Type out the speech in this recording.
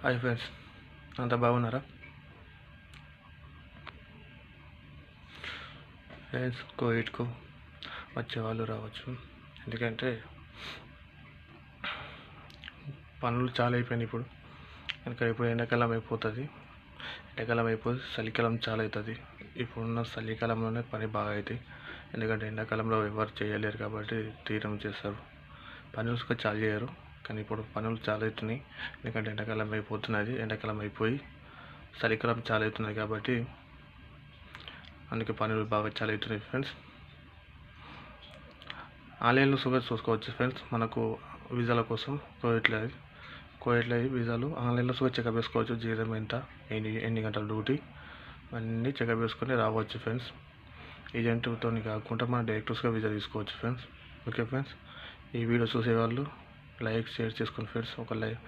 Hi friends, అంతా బాగున్నారా friends? కోవిడ్కు వచ్చేవాళ్ళు రావచ్చు, ఎందుకంటే పనులు చాలా అయిపోయినాయి ఇప్పుడు. ఇప్పుడు ఎండాకాలం అయిపోతుంది, ఎండాకాలం అయిపోయి చలికాలం చాలా అవుతుంది. ఇప్పుడున్న చలికాలంలోనే పని బాగా అవుతాయి, ఎందుకంటే ఎండాకాలంలో ఎవరు చేయలేరు కాబట్టి తీరం చేస్తారు. పనులు చాలా చేయరు, కానీ ఇప్పుడు పనులు చాలా అవుతున్నాయి, ఎందుకంటే ఎండాకాలం అయిపోతున్నది. ఎండాకాలం అయిపోయి చలికాలం చాలా అవుతున్నది కాబట్టి అందుకే పనులు బాగా చాలా అవుతున్నాయి ఫ్రెండ్స్. ఆన్లైన్లో చూసుకోవచ్చు ఫ్రెండ్స్. మనకు వీసాల కోసం కోవిడ్లో వీసాలు ఆన్లైన్లో చెకప్ చేసుకోవచ్చు. జీతం ఎంత, ఎన్ని గంటల డ్యూటీ, అన్నీ చెకప్ చేసుకొని రావచ్చు ఫ్రెండ్స్. ఏజెంట్తో కాకుండా మనం డైరెక్ట్గా వీసా తీసుకోవచ్చు ఫ్రెండ్స్. ఓకే ఫ్రెండ్స్, ఈ వీడియో చూసేవాళ్ళు లైక్ షేర్ చేసుకోండి ఫ్రెండ్స్. ఒక లైక్